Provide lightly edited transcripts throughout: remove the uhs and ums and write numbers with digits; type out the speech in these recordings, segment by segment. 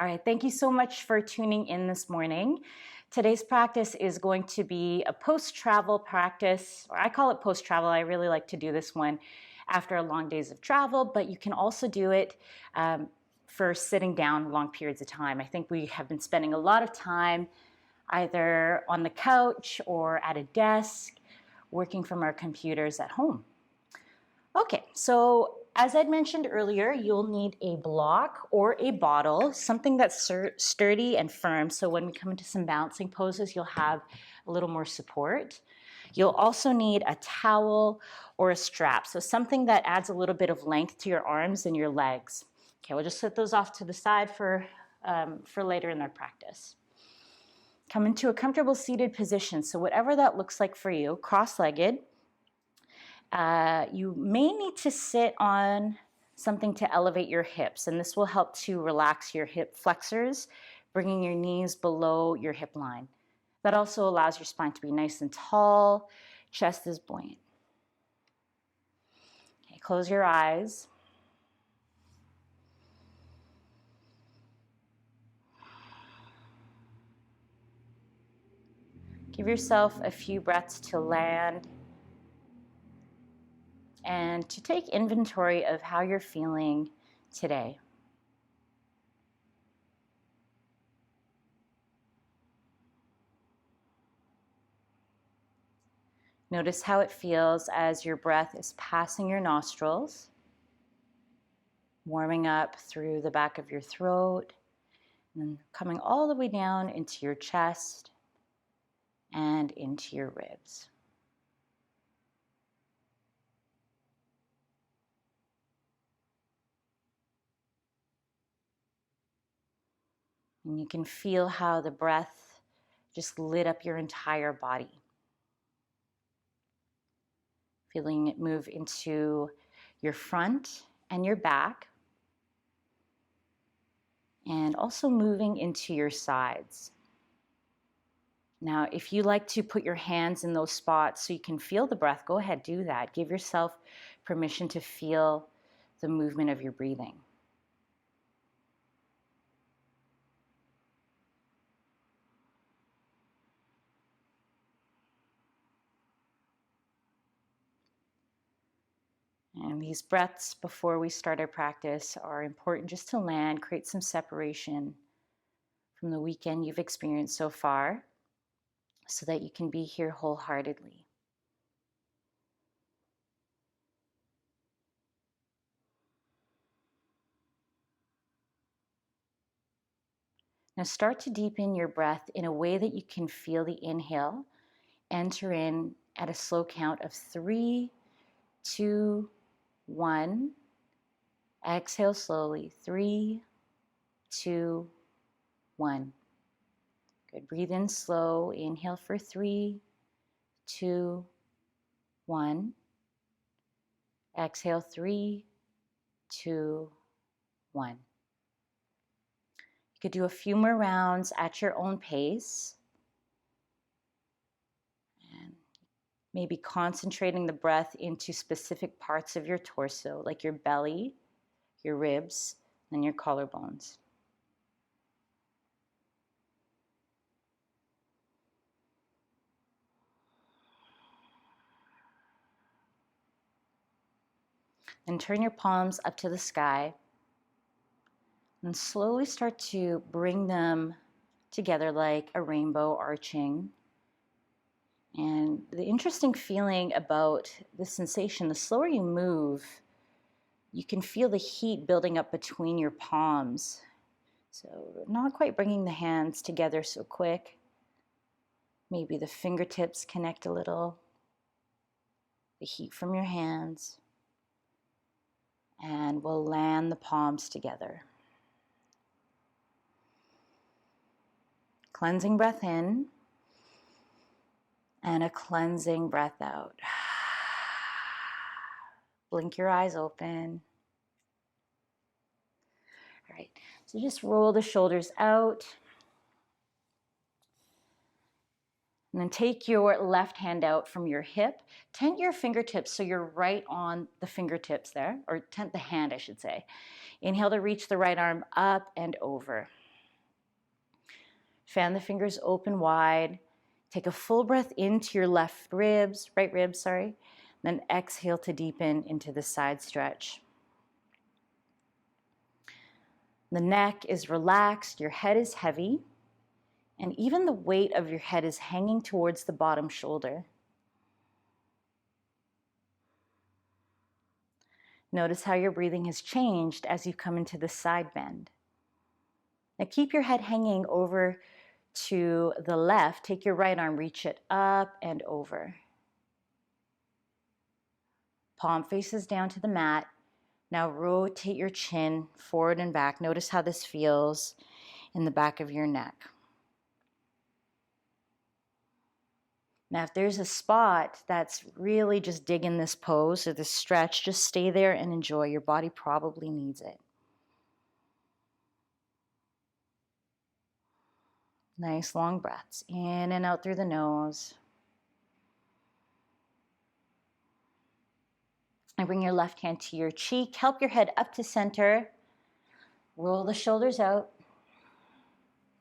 All right, thank you so much for tuning in this morning. Today's practice is going to be a post-travel practice, or I call it post-travel. I really like to do this one after long days of travel, but you can also do it for sitting down long periods of time. I think we have been spending a lot of time either on the couch or at a desk, working from our computers at home. Okay, so as I'd mentioned earlier, you'll need a block or a bottle, something that's sturdy and firm. So when we come into some balancing poses, you'll have a little more support. You'll also need a towel or a strap. So something that adds a little bit of length to your arms and your legs. Okay, we'll just set those off to the side for later in our practice. Come into a comfortable seated position. So whatever that looks like for you, cross-legged. You may need to sit on something to elevate your hips, and this will help to relax your hip flexors, bringing your knees below your hip line. That also allows your spine to be nice and tall, chest is buoyant. Okay, close your eyes. Give yourself a few breaths to land and to take inventory of how you're feeling today. Notice how it feels as your breath is passing your nostrils, warming up through the back of your throat, and then coming all the way down into your chest and into your ribs. And you can feel how the breath just lit up your entire body. Feeling it move into your front and your back, and also moving into your sides. Now, if you like to put your hands in those spots so you can feel the breath, go ahead, do that. Give yourself permission to feel the movement of your breathing. And these breaths before we start our practice are important just to land, create some separation from the weekend you've experienced so far so that you can be here wholeheartedly. Now start to deepen your breath in a way that you can feel the inhale enter in at a slow count of 3, 2, 1. Exhale slowly. 3, 2, 1. Good. Breathe in slow. Inhale for 3, 2, 1. Exhale 3, 2, 1. You could do a few more rounds at your own pace. And maybe concentrating the breath into specific parts of your torso, like your belly, your ribs, and your collarbones. And turn your palms up to the sky and slowly start to bring them together like a rainbow arching. And the interesting feeling about this sensation, the slower you move, you can feel the heat building up between your palms. So not quite bringing the hands together so quick. Maybe the fingertips connect a little. The heat from your hands. And we'll land the palms together. Cleansing breath in and a cleansing breath out. Blink your eyes open. All right, so just roll the shoulders out. And then take your left hand out from your hip. Tent your fingertips so you're right on the fingertips there, or tent the hand, I should say. Inhale to reach the right arm up and over. Fan the fingers open wide. Take a full breath into your right ribs, sorry. Then exhale to deepen into the side stretch. The neck is relaxed, your head is heavy, and even the weight of your head is hanging towards the bottom shoulder. Notice how your breathing has changed as you come into the side bend. Now keep your head hanging over to the left. Take your right arm, reach it up and over. Palm faces down to the mat. Now rotate your chin forward and back. Notice how this feels in the back of your neck. Now, if there's a spot that's really just digging this pose or this stretch, just stay there and enjoy. Your body probably needs it. Nice long breaths in and out through the nose. And bring your left hand to your cheek. Help your head up to center. Roll the shoulders out.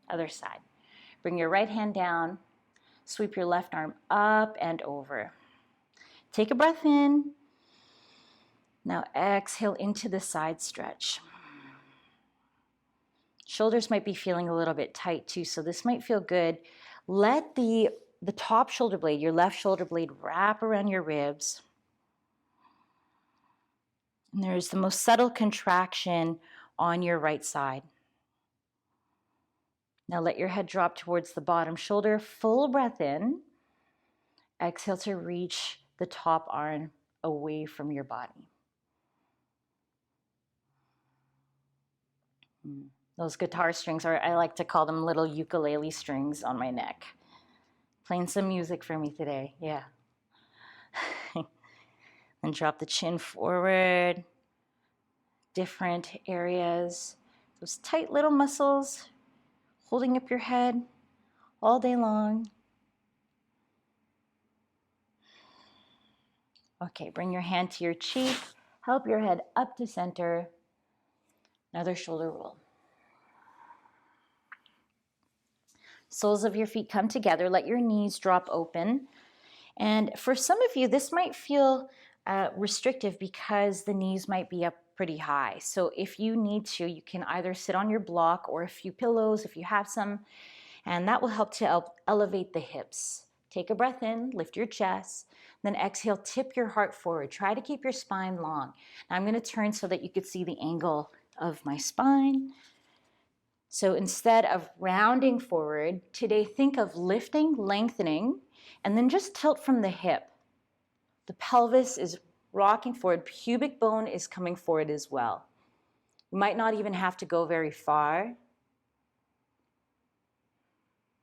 Other side. Bring your right hand down. Sweep your left arm up and over. Take a breath in. Now exhale into the side stretch. Shoulders might be feeling a little bit tight too, so this might feel good. Let the top shoulder blade, your left shoulder blade, wrap around your ribs. And there's the most subtle contraction on your right side. Now let your head drop towards the bottom shoulder. Full breath in. Exhale to reach the top arm away from your body. Those guitar strings are, I like to call them little ukulele strings on my neck. Playing some music for me today, yeah. And drop the chin forward. Different areas. Those tight little muscles holding up your head all day long. Okay, bring your hand to your cheek. Help your head up to center. Another shoulder roll. Soles of your feet come together. Let your knees drop open. And for some of you, this might feel restrictive because the knees might be up pretty high. So if you need to, you can either sit on your block or a few pillows if you have some, and that will help to elevate the hips. Take a breath in, lift your chest, then exhale, tip your heart forward. Try to keep your spine long. Now I'm going to turn so that you could see the angle of my spine. So instead of rounding forward, today think of lifting, lengthening, and then just tilt from the hip. The pelvis is rocking forward. Pubic bone is coming forward as well. You might not even have to go very far.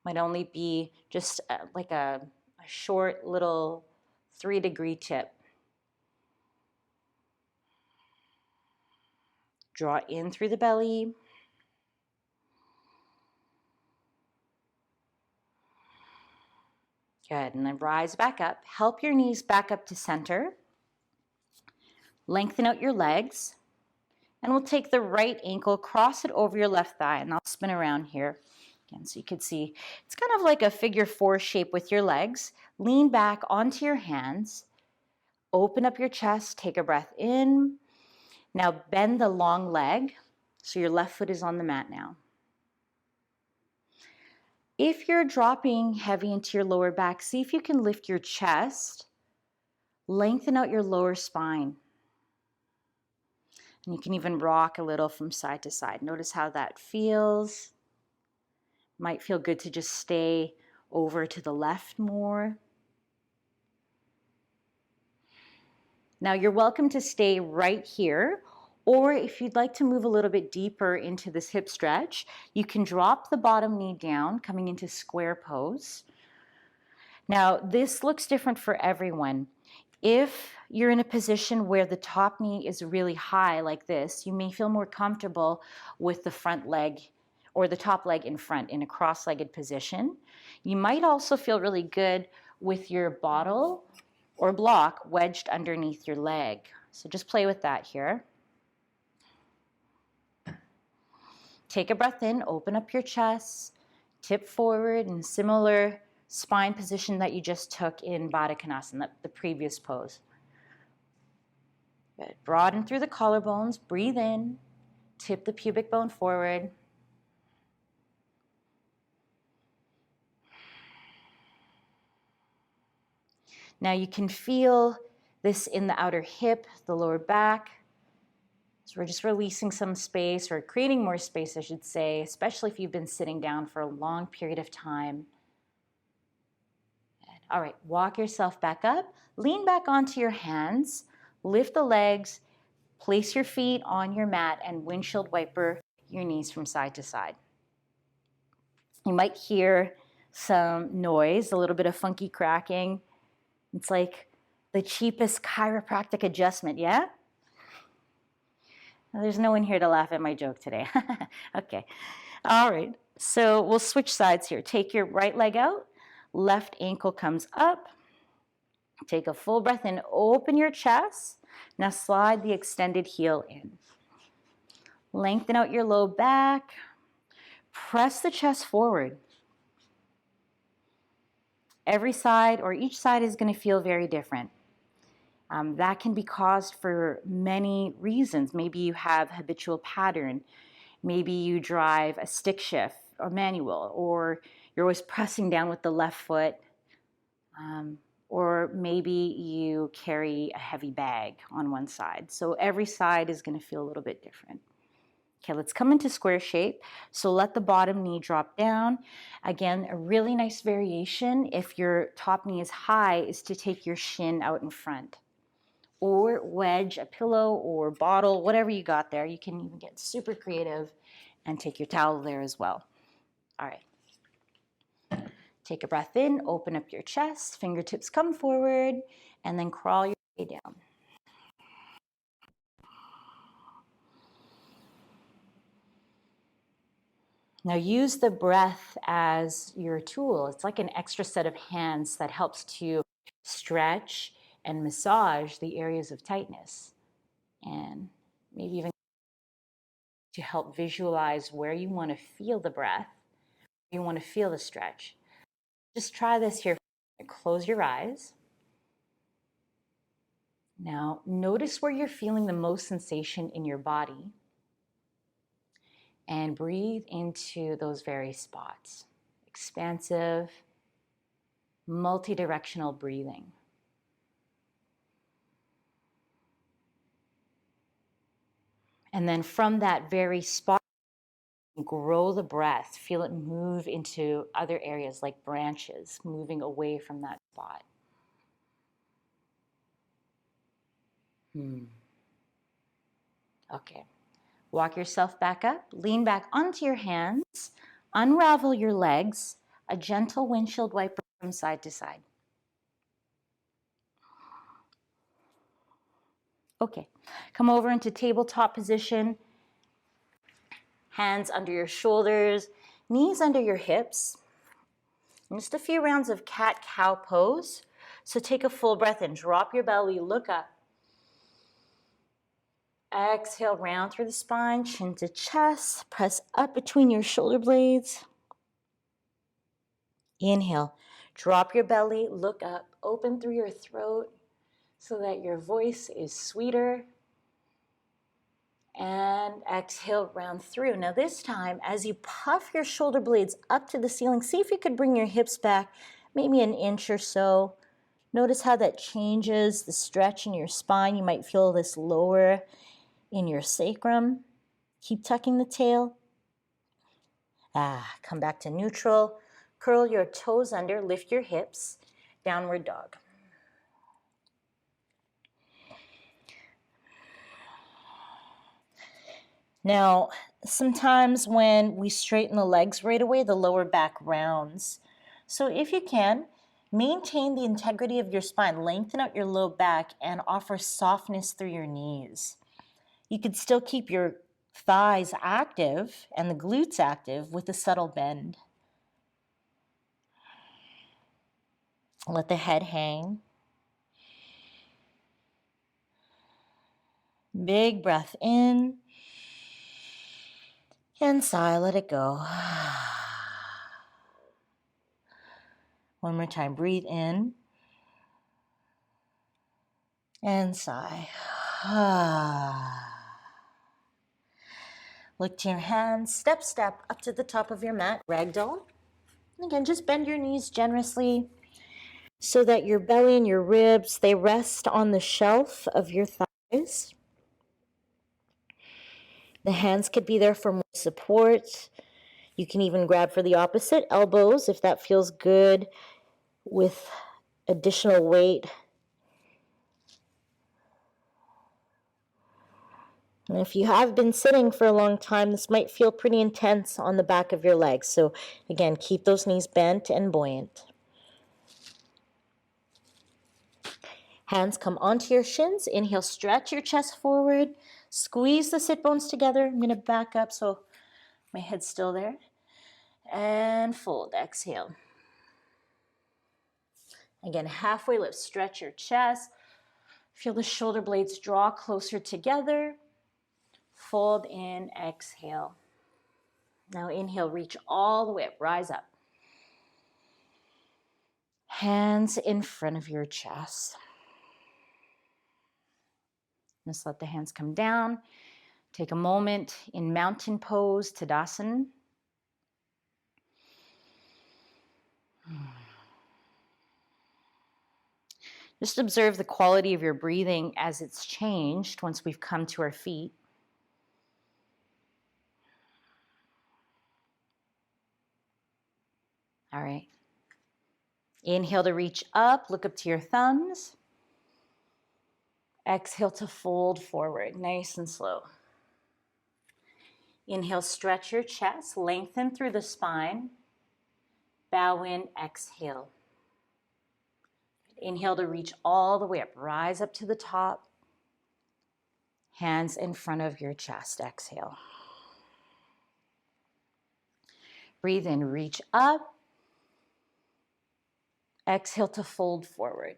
Might only be just like a short little 3-degree tip. Draw in through the belly. Good, and then rise back up. Help your knees back up to center. Lengthen out your legs. And we'll take the right ankle, cross it over your left thigh, and I'll spin around here. Again, so you can see, it's kind of like a figure 4 shape with your legs. Lean back onto your hands. Open up your chest, take a breath in. Now bend the long leg, so your left foot is on the mat now. If you're dropping heavy into your lower back, see if you can lift your chest, lengthen out your lower spine. And you can even rock a little from side to side. Notice how that feels. Might feel good to just stay over to the left more. Now you're welcome to stay right here, or if you'd like to move a little bit deeper into this hip stretch, you can drop the bottom knee down, coming into square pose. Now this looks different for everyone. If you're in a position where the top knee is really high like this, you may feel more comfortable with the front leg or the top leg in front in a cross-legged position. You might also feel really good with your bottle or block wedged underneath your leg. So just play with that here. Take a breath in, open up your chest, tip forward in similar spine position that you just took in Baddha Konasana, the previous pose. Good. Broaden through the collarbones, breathe in, tip the pubic bone forward. Now you can feel this in the outer hip, the lower back. So we're just releasing some space, or creating more space, I should say, especially if you've been sitting down for a long period of time. All right, walk yourself back up, lean back onto your hands, lift the legs, place your feet on your mat, and windshield wiper your knees from side to side. You might hear some noise, a little bit of funky cracking. It's like the cheapest chiropractic adjustment, yeah? There's no one here to laugh at my joke today. Okay, all right, so we'll switch sides here. Take your right leg out, left ankle comes up. Take a full breath in, open your chest. Now slide the extended heel in. Lengthen out your low back. Press the chest forward. Every side, or each side, is going to feel very different. That can be caused for many reasons. Maybe you have habitual pattern. Maybe you drive a stick shift or manual, or you're always pressing down with the left foot. Or maybe you carry a heavy bag on one side. So every side is going to feel a little bit different. Okay, let's come into square shape. So let the bottom knee drop down. Again, a really nice variation if your top knee is high is to take your shin out in front. Or wedge a pillow or bottle, whatever you got there. You can even get super creative and take your towel there as well. All right. Take a breath in, open up your chest, fingertips come forward, and then crawl your way down. Now use the breath as your tool. It's like an extra set of hands that helps to stretch and massage the areas of tightness, and maybe even to help visualize where you want to feel the breath, you want to feel the stretch. Just try this here. Close your eyes. Now notice where you're feeling the most sensation in your body, and breathe into those very spots. Expansive, multi-directional breathing. And then from that very spot, grow the breath. Feel it move into other areas like branches, moving away from that spot. Okay. Walk yourself back up, lean back onto your hands, unravel your legs, a gentle windshield wiper from side to side. Okay, come over into tabletop position, hands under your shoulders, knees under your hips. And just a few rounds of cat-cow pose. So take a full breath in, drop your belly, look up. Exhale, round through the spine, chin to chest, press up between your shoulder blades. Inhale, drop your belly, look up, open through your throat so that your voice is sweeter. And exhale, round through. Now this time, as you puff your shoulder blades up to the ceiling, see if you could bring your hips back maybe an inch or so. Notice how that changes the stretch in your spine. You might feel this lower in your sacrum. Keep tucking the tail. Come back to neutral. Curl your toes under, lift your hips, downward dog. Now, sometimes when we straighten the legs right away, the lower back rounds. So if you can, maintain the integrity of your spine, lengthen out your low back, and offer softness through your knees. You could still keep your thighs active and the glutes active with a subtle bend. Let the head hang. Big breath in. And sigh, let it go. One more time, breathe in. And sigh. Look to your hands, step up to the top of your mat, ragdoll. And again, just bend your knees generously so that your belly and your ribs, they rest on the shelf of your thighs. The hands could be there for more support. You can even grab for the opposite, elbows, if that feels good, with additional weight. And if you have been sitting for a long time, this might feel pretty intense on the back of your legs. So again, keep those knees bent and buoyant. Hands come onto your shins. Inhale, stretch your chest forward. Squeeze the sit bones together. I'm going to back up so my head's still there. And fold, exhale. Again, halfway lift, stretch your chest. Feel the shoulder blades draw closer together. Fold in, exhale. Now inhale, reach all the way up, rise up. Hands in front of your chest. Just let the hands come down. Take a moment in mountain pose, Tadasana. Just observe the quality of your breathing as it's changed once we've come to our feet. All right. Inhale to reach up, look up to your thumbs. Exhale to fold forward, nice and slow. Inhale, stretch your chest, lengthen through the spine. Bow in, exhale. Inhale to reach all the way up, rise up to the top. Hands in front of your chest, exhale. Breathe in, reach up. Exhale to fold forward.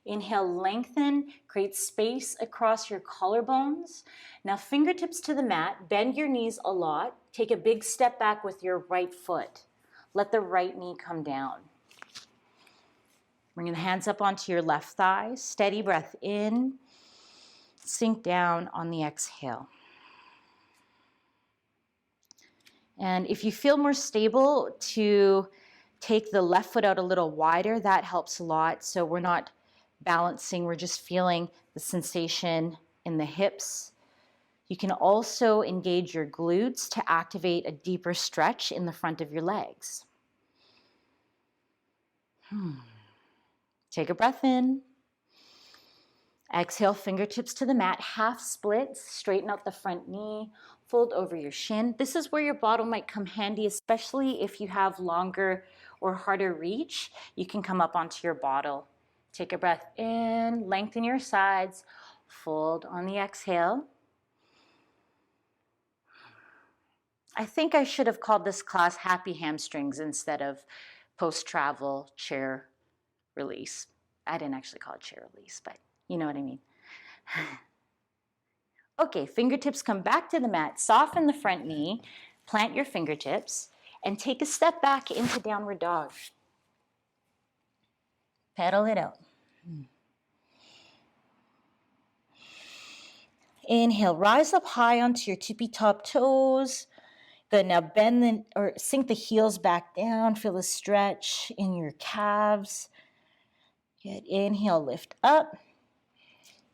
Inhale, lengthen, create space across your collarbones. Now fingertips to the mat, bend your knees a lot. Take a big step back with your right foot. Let the right knee come down. Bring the hands up onto your left thigh. Steady breath in. Sink down on the exhale. And if you feel more stable to take the left foot out a little wider, that helps a lot. So we're not balancing, we're just feeling the sensation in the hips. You can also engage your glutes to activate a deeper stretch in the front of your legs. Take a breath in. Exhale, fingertips to the mat, half splits, straighten out the front knee, fold over your shin. This is where your bottle might come handy, especially if you have longer or harder reach. You can come up onto your bottle. Take a breath in, lengthen your sides, fold on the exhale. I think I should have called this class Happy Hamstrings instead of post-travel chair release. I didn't actually call it chair release, but you know what I mean. Okay, fingertips come back to the mat, soften the front knee, plant your fingertips, and take a step back into downward dog. Pedal it out. Inhale, rise up high onto your tippy top toes. Good, now bend or sink the heels back down. Feel a stretch in your calves. Good, inhale, lift up.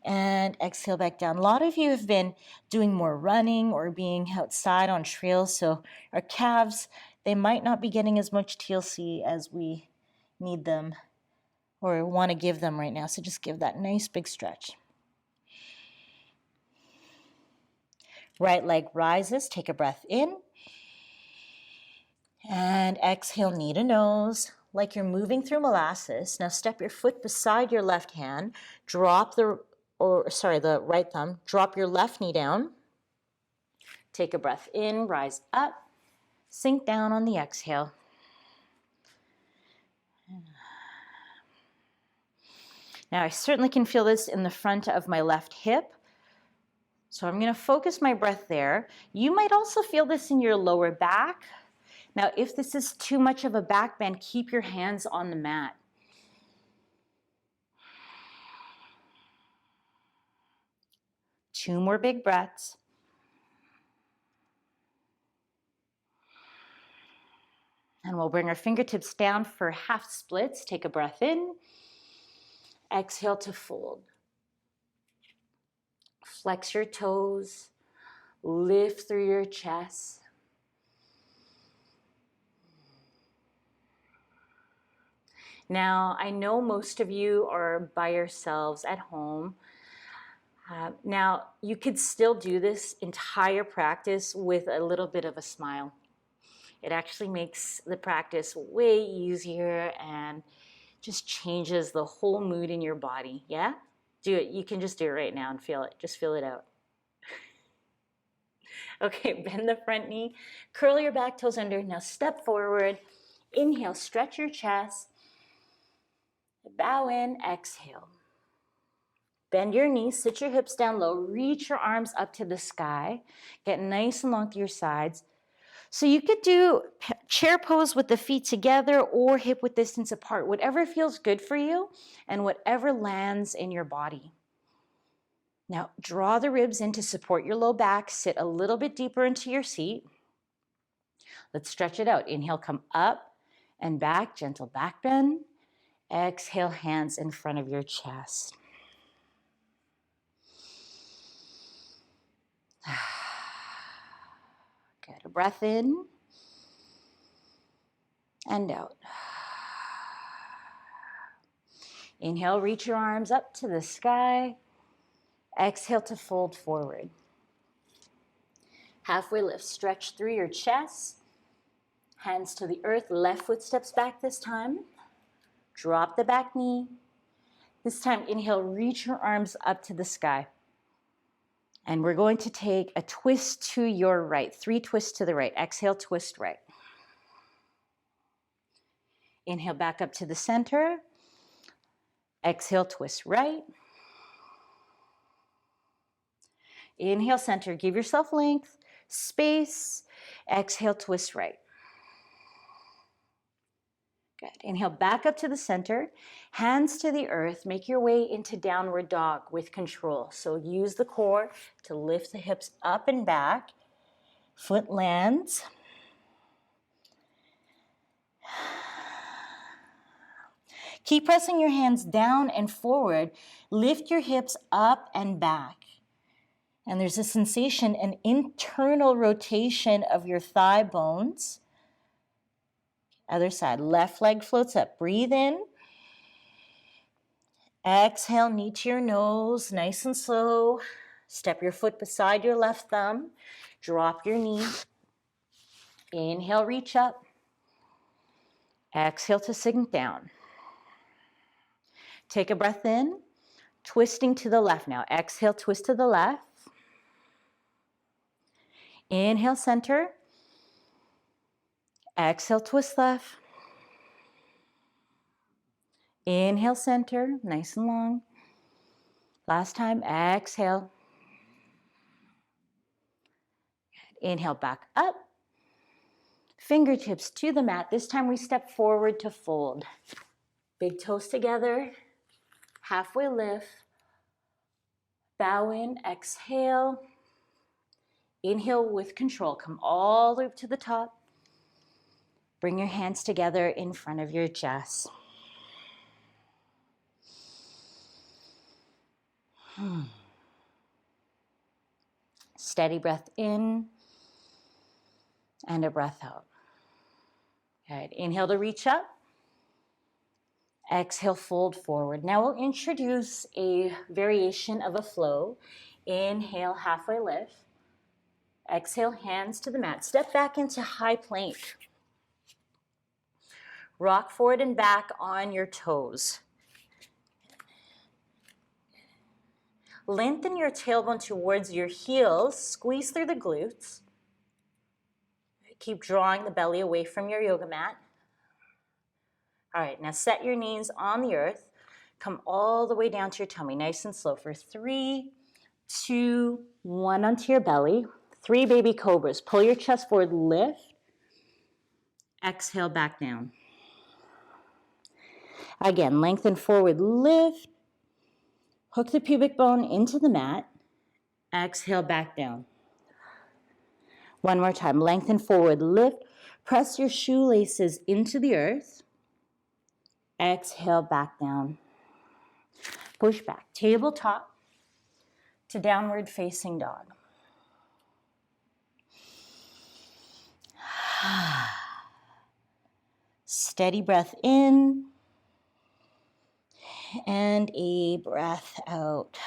And exhale back down. A lot of you have been doing more running or being outside on trails, so our calves, they might not be getting as much TLC as we need them or want to give them right now. So just give that nice big stretch. Right leg rises, take a breath in. And exhale, knee to nose, like you're moving through molasses. Now step your foot beside your left hand, drop the right thumb, drop your left knee down. Take a breath in, rise up, sink down on the exhale. Now I certainly can feel this in the front of my left hip. So I'm going to focus my breath there. You might also feel this in your lower back. Now, if this is too much of a back bend, keep your hands on the mat. Two more big breaths. And we'll bring our fingertips down for half splits. Take a breath in. Exhale to fold. Flex your toes. Lift through your chest. Now, I know most of you are by yourselves at home. Now, you could still do this entire practice with a little bit of a smile. It actually makes the practice way easier and just changes the whole mood in your body. Yeah? Do it. You can just do it right now and feel it. Just feel it out. Okay, bend the front knee, curl your back toes under. Now step forward. Inhale, stretch your chest. Bow in, exhale. Bend your knees, sit your hips down low, reach your arms up to the sky. Get nice and long to your sides. So you could do chair pose with the feet together or hip width distance apart, whatever feels good for you and whatever lands in your body. Now draw the ribs in to support your low back, sit a little bit deeper into your seat. Let's stretch it out. Inhale, come up and back, gentle back bend. Exhale, hands in front of your chest. Good. A breath in and out. Inhale, reach your arms up to the sky. Exhale to fold forward. Halfway lift, stretch through your chest. Hands to the earth, left foot steps back this time. Drop the back knee. This time, inhale, reach your arms up to the sky. And we're going to take a twist to your right, 3 twists to the right. Exhale, twist right. Inhale, back up to the center. Exhale, twist right. Inhale, center. Give yourself length, space. Exhale, twist right. Good. Inhale, back up to the center. Hands to the earth. Make your way into downward dog with control. So use the core to lift the hips up and back. Foot lands. Keep pressing your hands down and forward. Lift your hips up and back. And there's a sensation, an internal rotation of your thigh bones. Other side, left leg floats up. Breathe in. Exhale, knee to your nose, nice and slow. Step your foot beside your left thumb. Drop your knee. Inhale, reach up. Exhale to sink down. Take a breath in, twisting to the left now. Exhale, twist to the left. Inhale, center. Exhale, twist left. Inhale, center, nice and long. Last time, exhale. Inhale, back up. Fingertips to the mat. This time we step forward to fold. Big toes together. Halfway lift. Bow in, exhale. Inhale with control. Come all the way up to the top. Bring your hands together in front of your chest. Steady breath in and a breath out. Good. Inhale to reach up. Exhale, fold forward. Now we'll introduce a variation of a flow. Inhale, halfway lift. Exhale, hands to the mat. Step back into high plank. Rock forward and back on your toes. Lengthen your tailbone towards your heels. Squeeze through the glutes. Keep drawing the belly away from your yoga mat. All right, now set your knees on the earth. Come all the way down to your tummy, nice and slow for 3, 2, 1 onto your belly. 3 baby cobras. Pull your chest forward, lift. Exhale, back down. Again, lengthen forward, lift. Hook the pubic bone into the mat. Exhale, back down. One more time. Lengthen forward, lift. Press your shoelaces into the earth. Exhale, back down. Push back. Tabletop to downward facing dog. Steady breath in and a breath out.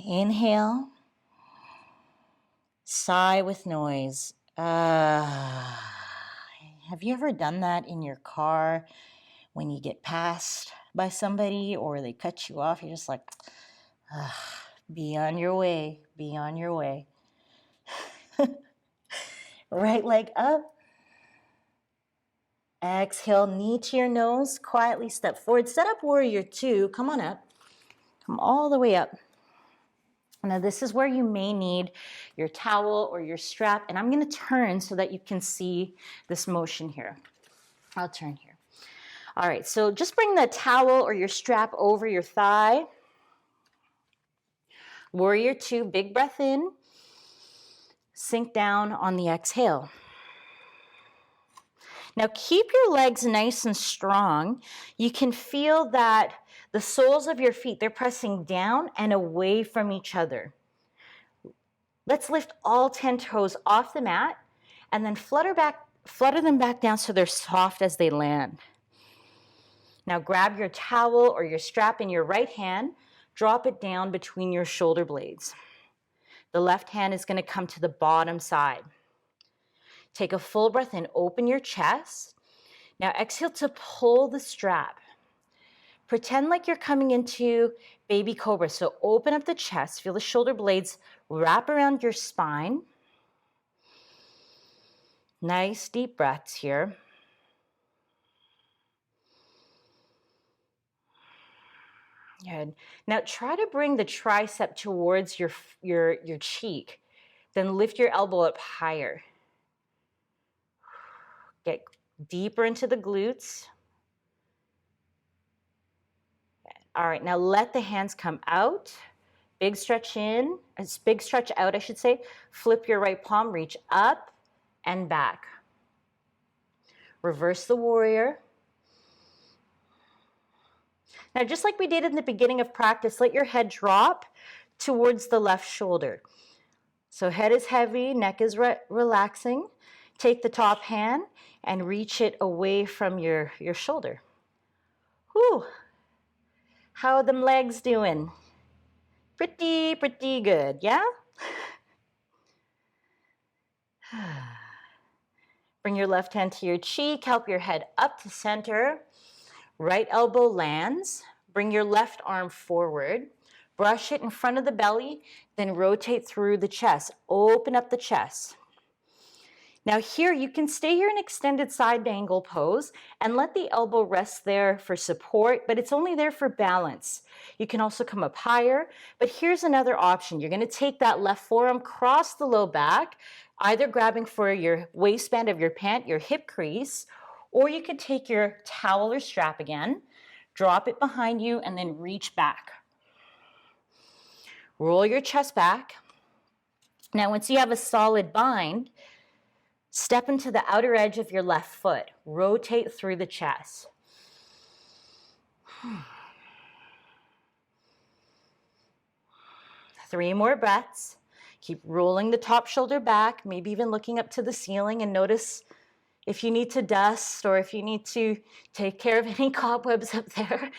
Inhale. Sigh with noise. Have you ever done that in your car when you get passed by somebody or they cut you off? You're just like, be on your way, be on your way. Right leg up. Exhale, knee to your nose. Quietly step forward. Set up warrior 2. Come on up. Come all the way up. Now this is where you may need your towel or your strap, and I'm going to turn so that you can see this motion here. I'll turn here. All right, so just bring the towel or your strap over your thigh. Warrior 2, big breath in. Sink down on the exhale. Now keep your legs nice and strong. You can feel that the soles of your feet, they're pressing down and away from each other. Let's lift all 10 toes off the mat and then flutter them back down so they're soft as they land. Now grab your towel or your strap in your right hand, drop it down between your shoulder blades. The left hand is going to come to the bottom side. Take a full breath in, open your chest. Now exhale to pull the strap. Pretend like you're coming into baby cobra. So open up the chest, feel the shoulder blades wrap around your spine. Nice deep breaths here. Good. Now try to bring the tricep towards your cheek. Then lift your elbow up higher. Get deeper into the glutes. All right, now let the hands come out. Big stretch in, big stretch out, I should say. Flip your right palm, reach up and back. Reverse the warrior. Now, just like we did in the beginning of practice, let your head drop towards the left shoulder. So head is heavy, neck is relaxing. Take the top hand and reach it away from your shoulder. Whew. How are them legs doing? Pretty good, yeah? Bring your left hand to your cheek, help your head up to center. Right elbow lands. Bring your left arm forward. Brush it in front of the belly, then rotate through the chest. Open up the chest. Now here, you can stay here in extended side angle pose and let the elbow rest there for support, but it's only there for balance. You can also come up higher, but here's another option. You're going to take that left forearm, cross the low back, either grabbing for your waistband of your pant, your hip crease, or you could take your towel or strap again, drop it behind you, and then reach back. Roll your chest back. Now, once you have a solid bind, step into the outer edge of your left foot. Rotate through the chest. 3 more breaths. Keep rolling the top shoulder back, maybe even looking up to the ceiling, and notice if you need to dust or if you need to take care of any cobwebs up there.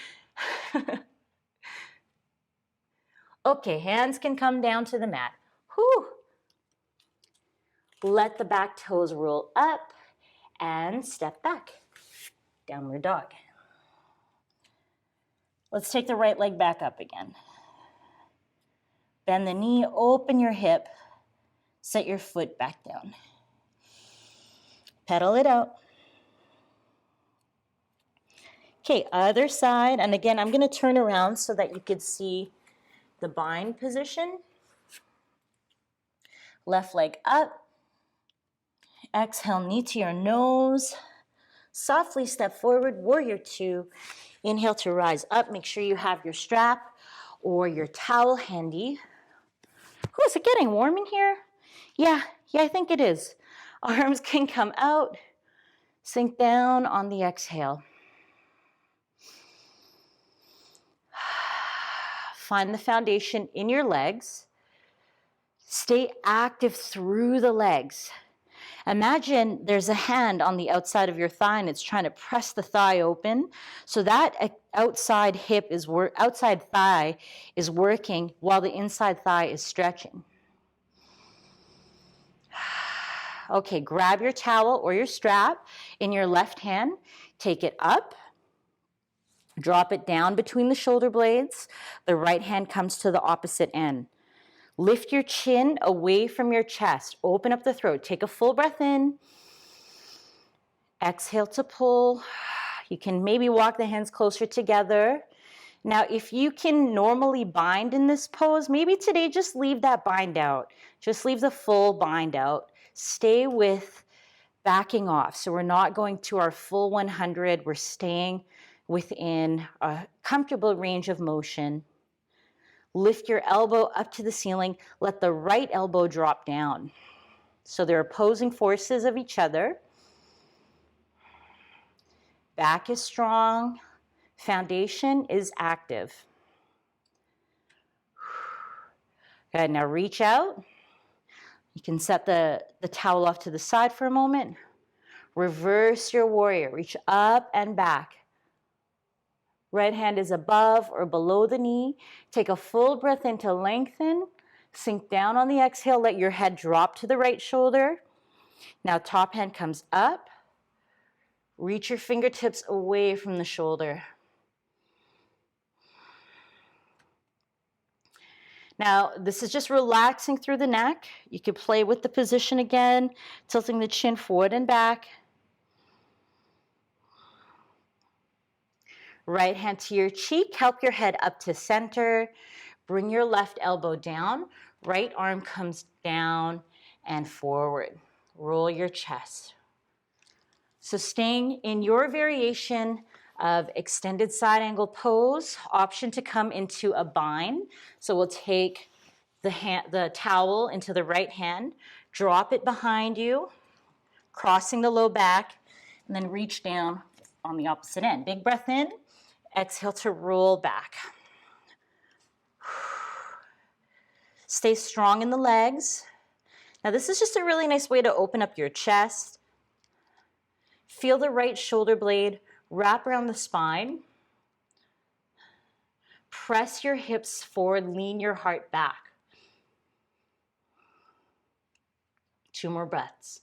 Okay, hands can come down to the mat. Whew. Let the back toes roll up and step back. Downward dog. Let's take the right leg back up again. Bend the knee, open your hip, set your foot back down. Pedal it out. Okay, other side. And again, I'm going to turn around so that you can see the bind position. Left leg up. Exhale, knee to your nose. Softly step forward, warrior two. Inhale to rise up. Make sure you have your strap or your towel handy. Oh, is it getting warm in here? Yeah, I think it is. Arms can come out. Sink down on the exhale. Find the foundation in your legs. Stay active through the legs. Imagine there's a hand on the outside of your thigh and it's trying to press the thigh open. So that outside thigh is working while the inside thigh is stretching. Okay, grab your towel or your strap in your left hand. Take it up. Drop it down between the shoulder blades. The right hand comes to the opposite end. Lift your chin away from your chest. Open up the throat. Take a full breath in. Exhale to pull. You can maybe walk the hands closer together. Now, if you can normally bind in this pose, maybe today just leave that bind out. Just leave the full bind out. Stay with backing off. So we're not going to our full 100. We're staying within a comfortable range of motion. Lift your elbow up to the ceiling. Let the right elbow drop down. So they're opposing forces of each other. Back is strong. Foundation is active. Good, now reach out. You can set the towel off to the side for a moment. Reverse your warrior. Reach up and back. Right hand is above or below the knee. Take a full breath in to lengthen. Sink down on the exhale. Let your head drop to the right shoulder. Now top hand comes up. Reach your fingertips away from the shoulder. Now, this is just relaxing through the neck. You can play with the position again, tilting the chin forward and back. Right hand to your cheek. Help your head up to center. Bring your left elbow down. Right arm comes down and forward. Roll your chest. So staying in your variation of extended side angle pose, option to come into a bind. So we'll take the towel into the right hand, drop it behind you, crossing the low back, and then reach down on the opposite end. Big breath in, exhale to roll back. Stay strong in the legs. Now this is just a really nice way to open up your chest. Feel the right shoulder blade wrap around the spine. Press your hips forward, lean your heart back. 2 more breaths.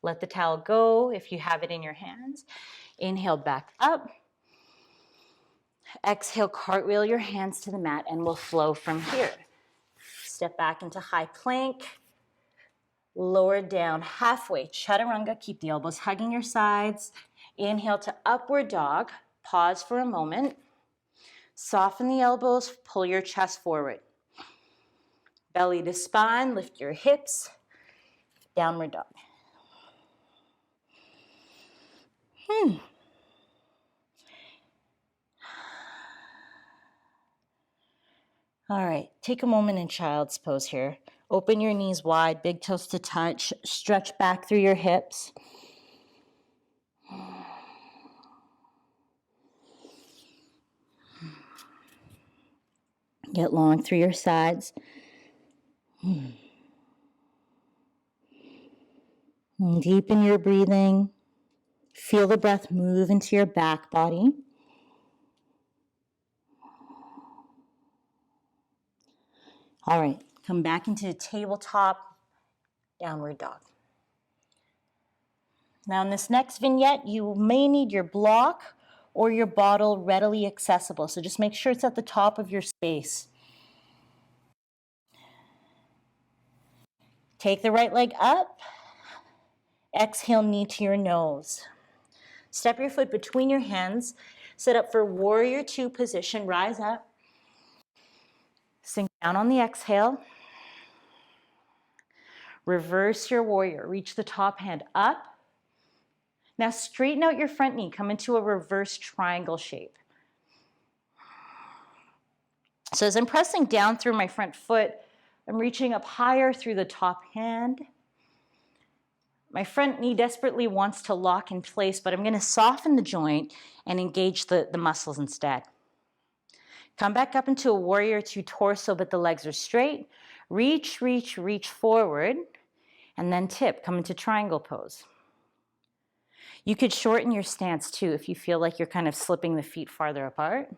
Let the towel go if you have it in your hands. Inhale back up. Exhale, cartwheel your hands to the mat and we'll flow from here. Step back into high plank. Lower down halfway, chaturanga. Keep the elbows hugging your sides. Inhale to upward dog. Pause for a moment. Soften the elbows, pull your chest forward. Belly to spine, lift your hips. Downward dog. All right, take a moment in child's pose here. Open your knees wide, big toes to touch. Stretch back through your hips. Get long through your sides. Deepen your breathing. Feel the breath move into your back body. All right, come back into tabletop downward dog. Now in this next vignette, you may need your block or your bottle readily accessible. So just make sure it's at the top of your space. Take the right leg up. Exhale, knee to your nose. Step your foot between your hands. Set up for warrior two position. Rise up. Sink down on the exhale. Reverse your warrior. Reach the top hand up. Now straighten out your front knee. Come into a reverse triangle shape. So as I'm pressing down through my front foot, I'm reaching up higher through the top hand. My front knee desperately wants to lock in place, but I'm going to soften the joint and engage the muscles instead. Come back up into a warrior two torso, but the legs are straight. Reach, reach, reach forward, and then tip. Come into triangle pose. You could shorten your stance too if you feel like you're kind of slipping the feet farther apart.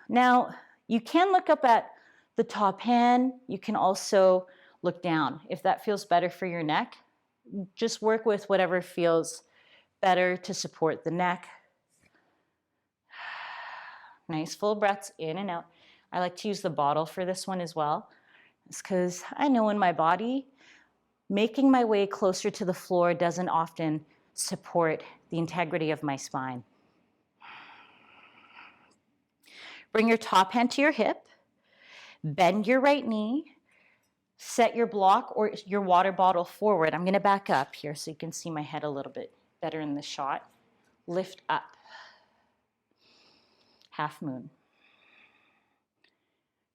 Now, you can look up at the top hand. You can also look down if that feels better for your neck. Just work with whatever feels better to support the neck. Nice full breaths in and out. I like to use the bottle for this one as well. It's because I know in my body, making my way closer to the floor doesn't often support the integrity of my spine. Bring your top hand to your hip. Bend your right knee. Set your block or your water bottle forward. I'm going to back up here so you can see my head a little bit better in the shot. Lift up. Half moon.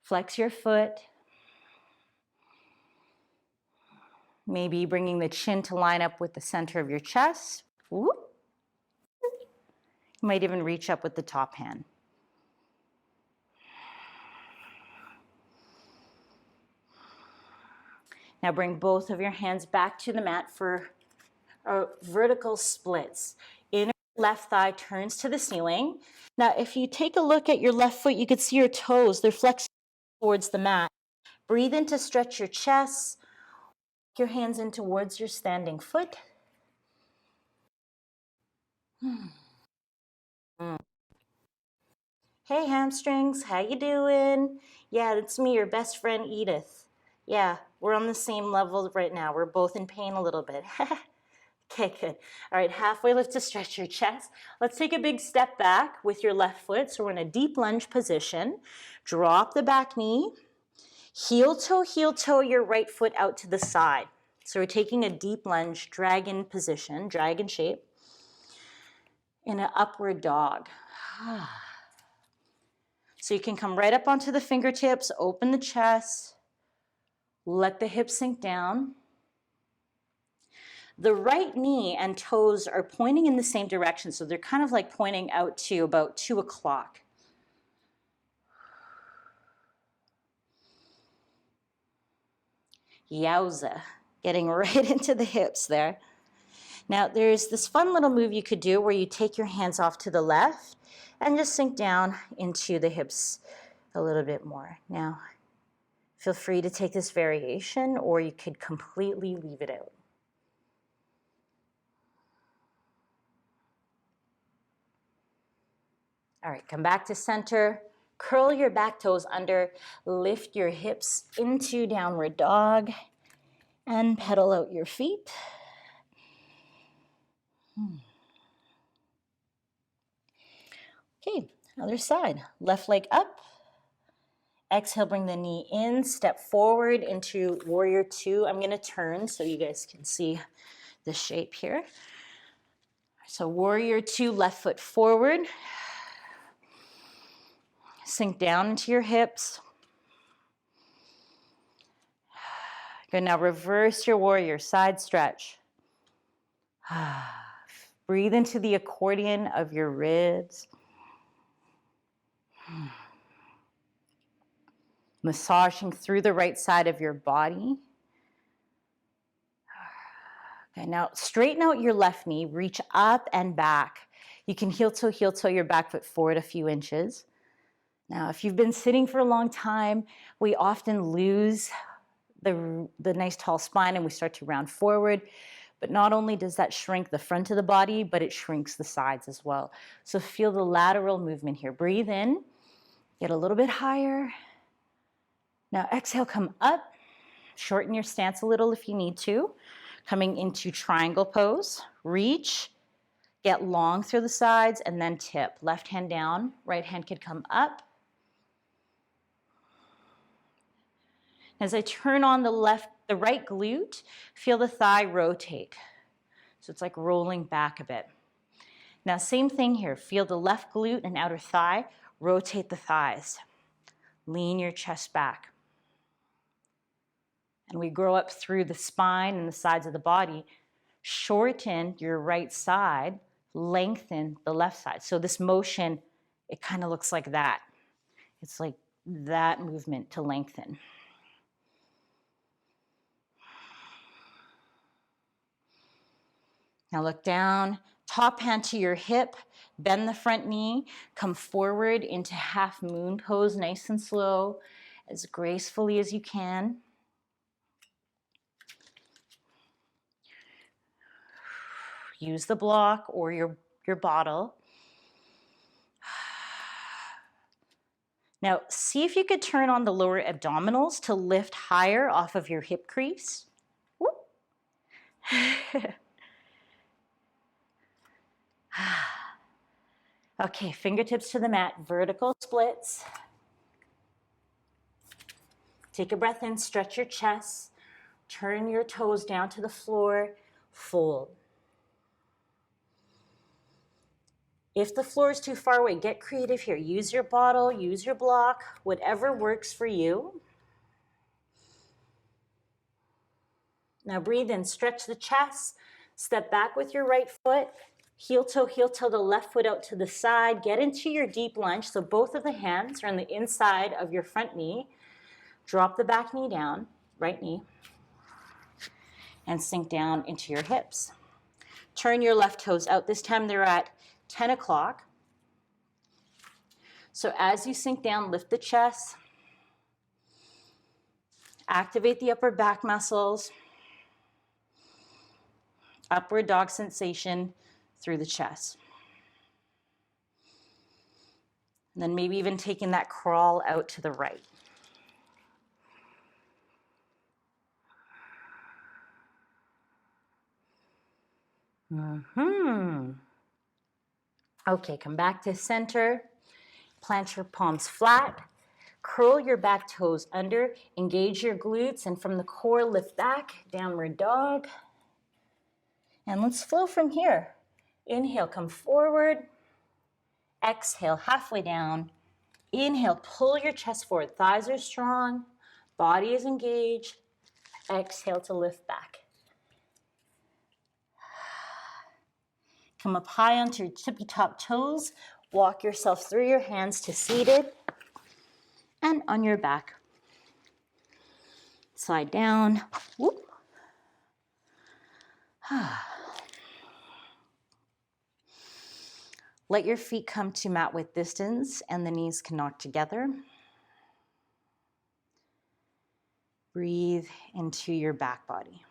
Flex your foot. Maybe bringing the chin to line up with the center of your chest. Whoop. You might even reach up with the top hand. Now bring both of your hands back to the mat for vertical splits. Inner left thigh turns to the ceiling. Now, if you take a look at your left foot, you can see your toes. They're flexing towards the mat. Breathe in to stretch your chest. Walk your hands in towards your standing foot. Hey, hamstrings, how you doing? Yeah, it's me, your best friend, Edith. Yeah, we're on the same level right now. We're both in pain a little bit. Okay, good. All right, halfway lift to stretch your chest. Let's take a big step back with your left foot. So we're in a deep lunge position. Drop the back knee. Heel toe your right foot out to the side. So we're taking a deep lunge, dragon position, dragon shape, in an upward dog. So you can come right up onto the fingertips, open the chest, let the hips sink down. The right knee and toes are pointing in the same direction, so they're kind of like pointing out to about 2 o'clock. Yowza, getting right into the hips there. Now there's this fun little move you could do where you take your hands off to the left and just sink down into the hips a little bit more. Now, feel free to take this variation or you could completely leave it out. All right, come back to center. Curl your back toes under, lift your hips into downward dog, and pedal out your feet. Okay, other side. Left leg up. Exhale, bring the knee in, step forward into warrior two. I'm going to turn so you guys can see the shape here. So warrior two, left foot forward. Sink down into your hips. Good, now reverse your warrior, side stretch. Breathe into the accordion of your ribs. Massaging through the right side of your body. Okay, now straighten out your left knee, reach up and back. You can heel toe your back foot forward a few inches. Now, if you've been sitting for a long time, we often lose the nice tall spine and we start to round forward. But not only does that shrink the front of the body, but it shrinks the sides as well. So feel the lateral movement here. Breathe in, get a little bit higher. Now exhale, come up, Shorten your stance a little if you need to. Coming into triangle pose, reach, get long through the sides, and then tip. Left hand down, right hand could come up. As I turn on the right glute, feel the thigh rotate. So it's like rolling back a bit. Now, same thing here. Feel the left glute and outer thigh, rotate the thighs. Lean your chest back. And we grow up through the spine and the sides of the body. Shorten your right side, lengthen the left side. So this motion, it kind of looks like that. It's like that movement to lengthen. Now look down, top hand to your hip, bend the front knee, come forward into half moon pose, nice and slow, as gracefully as you can. Use the block or your bottle. Now, see if you could turn on the lower abdominals to lift higher off of your hip crease. Okay, fingertips to the mat, vertical splits. Take a breath in, stretch your chest, turn your toes down to the floor, fold. If the floor is too far away, get creative here. Use your bottle, use your block, whatever works for you. Now breathe in, stretch the chest, step back with your right foot, heel toe the left foot out to the side. Get into your deep lunge, so both of the hands are on the inside of your front knee. Drop the back knee down, right knee, and sink down into your hips. Turn your left toes out. This time they're at 10 o'clock. So as you sink down, lift the chest, activate the upper back muscles, upward dog sensation through the chest. And then maybe even taking that crawl out to the right. Okay, come back to center. Plant your palms flat. Curl your back toes under. Engage your glutes. And from the core, lift back. Downward dog. And let's flow from here. Inhale, come forward. Exhale, halfway down. Inhale, pull your chest forward. Thighs are strong. Body is engaged. Exhale to lift back. Come up high onto your tippy top toes. Walk yourself through your hands to seated and on your back. Slide down. Whoop. Let your feet come to mat width distance and the knees can knock together. Breathe into your back body.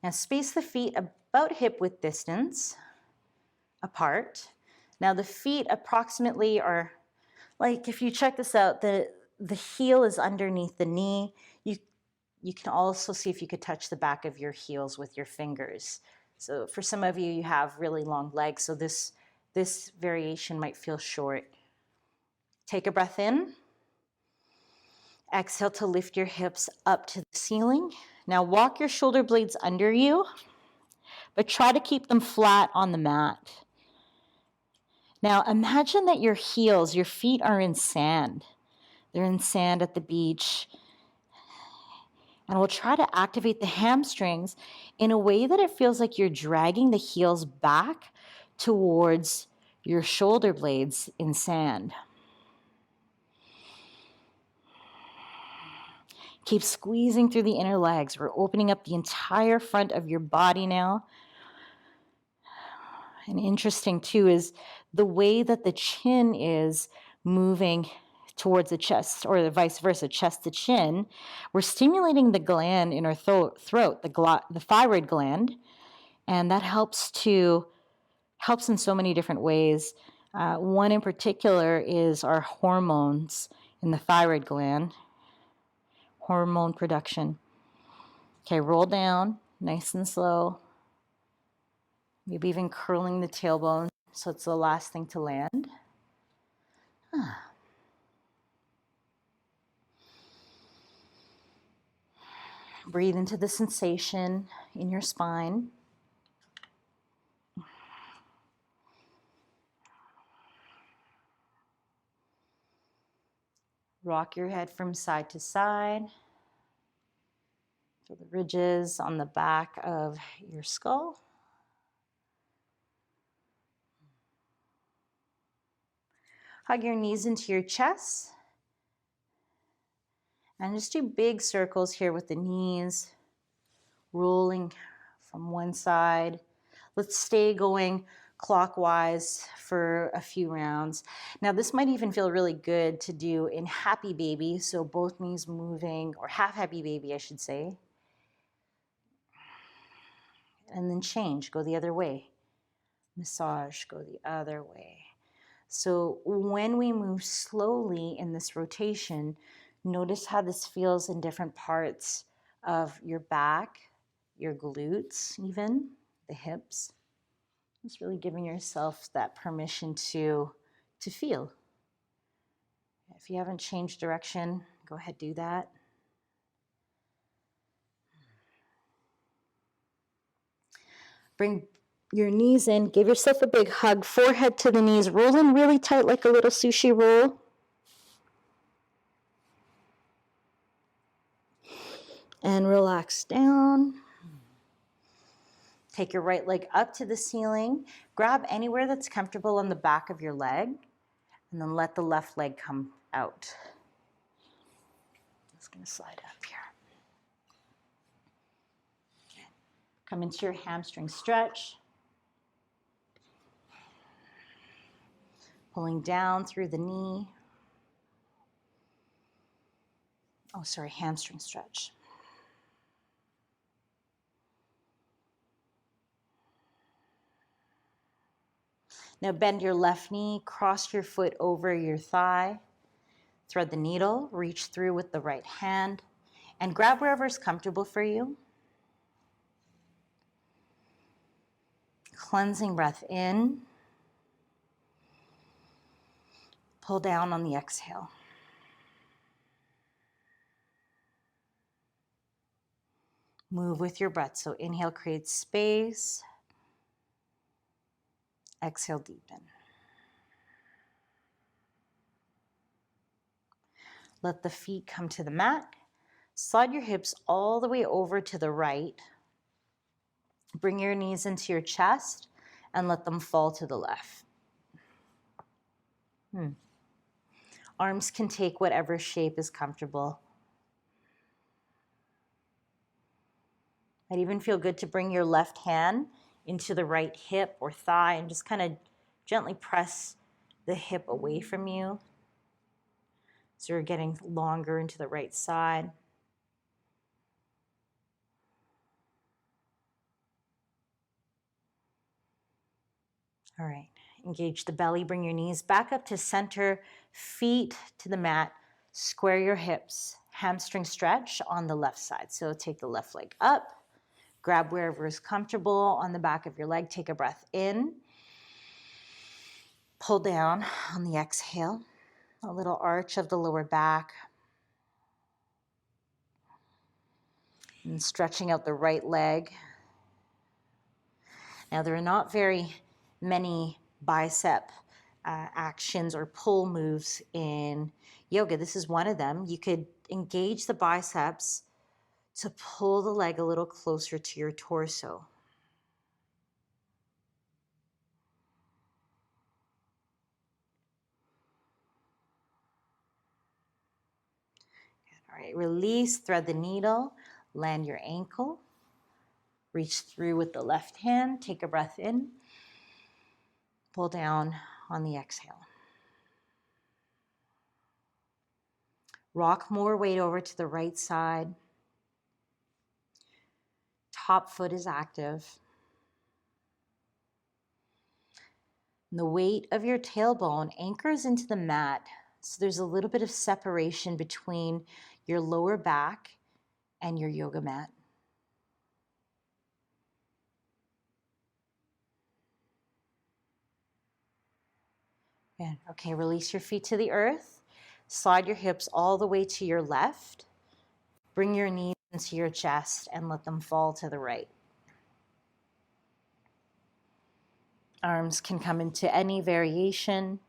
Now space the feet about hip width distance apart. Now the feet approximately are, like if you check this out, the heel is underneath the knee. You can also see if you could touch the back of your heels with your fingers. So for some of you, you have really long legs, so this variation might feel short. Take a breath in. Exhale to lift your hips up to the ceiling. Now walk your shoulder blades under you, but try to keep them flat on the mat. Now imagine that your heels, your feet are in sand. They're in sand at the beach. And we'll try to activate the hamstrings in a way that it feels like you're dragging the heels back towards your shoulder blades in sand. Keep squeezing through the inner legs. We're opening up the entire front of your body now. And interesting too is the way that the chin is moving towards the chest, or the vice versa, chest to chin, we're stimulating the gland in our throat, the thyroid gland, and that helps in so many different ways. One in particular is our hormones in the thyroid gland, hormone production. Okay, roll down, nice and slow. Maybe even curling the tailbone so it's the last thing to land. Breathe into the sensation in your spine. Rock your head from side to side. Feel the ridges on the back of your skull. Hug your knees into your chest. And just do big circles here with the knees, rolling from one side. Let's stay going clockwise for a few rounds. Now this might even feel really good to do in happy baby, so both knees moving, or half happy baby I should say. And then change, go the other way. Massage, go the other way. So when we move slowly in this rotation, notice how this feels in different parts of your back, your glutes even, the hips. Just really giving yourself that permission to feel. If you haven't changed direction, go ahead, do that. Bring your knees in, give yourself a big hug, forehead to the knees, roll in really tight like a little sushi roll. And relax down. Take your right leg up to the ceiling. Grab anywhere that's comfortable on the back of your leg, and then let the left leg come out. Just gonna slide up here. Okay. Come into your hamstring stretch. Pulling down through the knee. Oh, sorry, hamstring stretch. Now bend your left knee, cross your foot over your thigh, thread the needle, reach through with the right hand, and grab wherever is comfortable for you. Cleansing breath in. Pull down on the exhale. Move with your breath. So inhale, create space. Exhale, deepen. Let the feet come to the mat. Slide your hips all the way over to the right. Bring your knees into your chest and let them fall to the left. Arms can take whatever shape is comfortable. Might even feel good to bring your left hand into the right hip or thigh and just kind of gently press the hip away from you. So you're getting longer into the right side. All right, engage the belly, bring your knees back up to center, feet to the mat, square your hips, hamstring stretch on the left side. So take the left leg up, grab wherever is comfortable on the back of your leg, take a breath in, pull down on the exhale, a little arch of the lower back, and stretching out the right leg. Now there are not very many bicep actions or pull moves in yoga. This is one of them. You could engage the biceps to pull the leg a little closer to your torso. All right, release, thread the needle, land your ankle, reach through with the left hand, take a breath in, pull down on the exhale. Rock more weight over to the right side. Top foot is active. And the weight of your tailbone anchors into the mat. So there's a little bit of separation between your lower back and your yoga mat. Good. Okay, release your feet to the earth. Slide your hips all the way to your left. Bring your knees into your chest and let them fall to the right. Arms can come into any variation.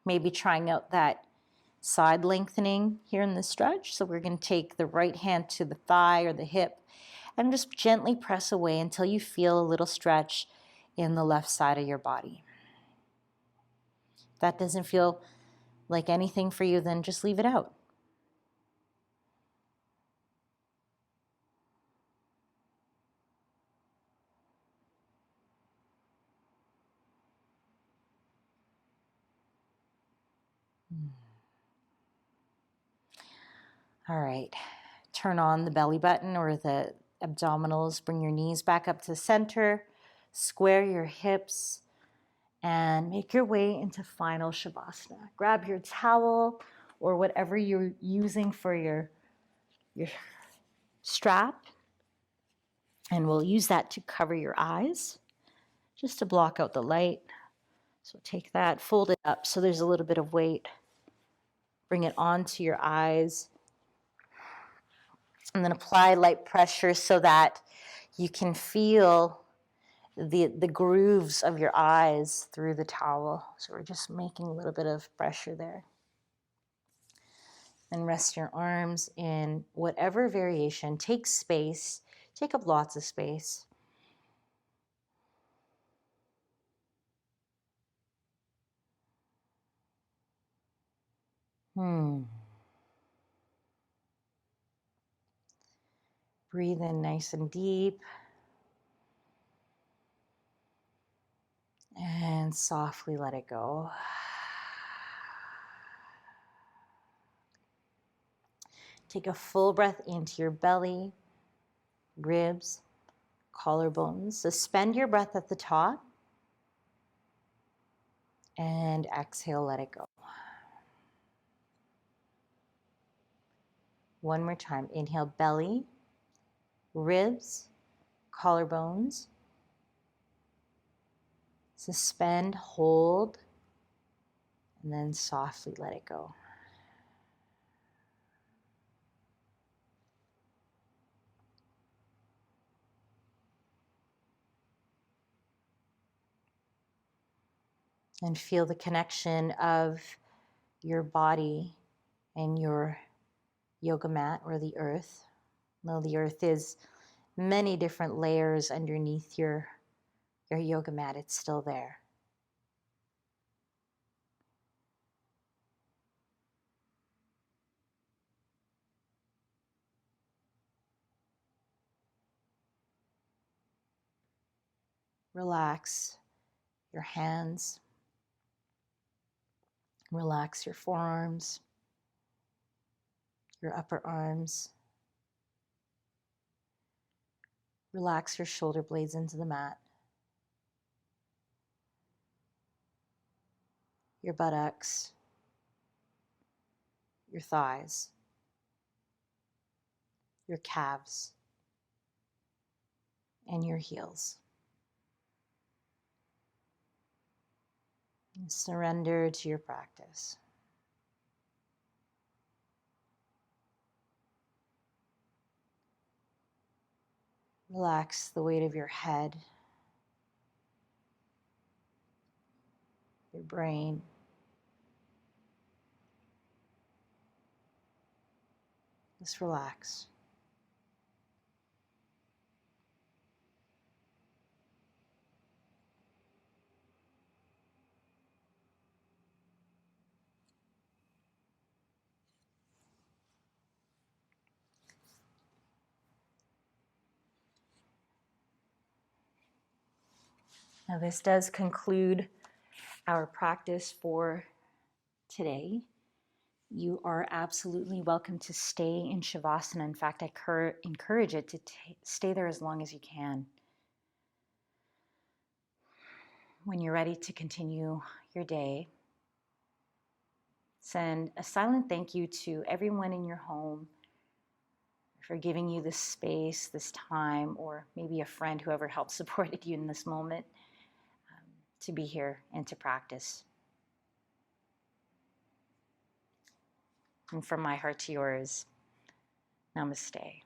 Maybe trying out that side lengthening here in the stretch. So we're going to take the right hand to the thigh or the hip and just gently press away until you feel a little stretch in the left side of your body. If that doesn't feel like anything for you, then just leave it out. All right, turn on the belly button or the abdominals. Bring your knees back up to the center. Square your hips and make your way into final Shavasana. Grab your towel or whatever you're using for your strap, and we'll use that to cover your eyes, just to block out the light. So take that, fold it up so there's a little bit of weight. Bring it onto your eyes, and then apply light pressure so that you can feel the grooves of your eyes through the towel. So we're just making a little bit of pressure there. And rest your arms in whatever variation. Take space, take up lots of space. Breathe in nice and deep. And softly let it go. Take a full breath into your belly, ribs, collarbones. Suspend your breath at the top. And exhale, let it go. One more time. Inhale, belly, ribs, collarbones. Suspend, hold, and then softly let it go. And feel the connection of your body and your yoga mat or the earth. Now the earth is many different layers underneath your yoga mat. It's still there. Relax your hands. Relax your forearms, your upper arms. Relax your shoulder blades into the mat. Your buttocks, your thighs, your calves, and your heels. And surrender to your practice. Relax the weight of your head, your brain. Just relax. Now this does conclude our practice for today. you are absolutely welcome to stay in Shavasana. In fact, I encourage it to stay there as long as you can. When you're ready to continue your day, send a silent thank you to everyone in your home for giving you this space, this time, or maybe a friend, whoever helped supported you in this moment, to be here and to practice. And from my heart to yours, namaste.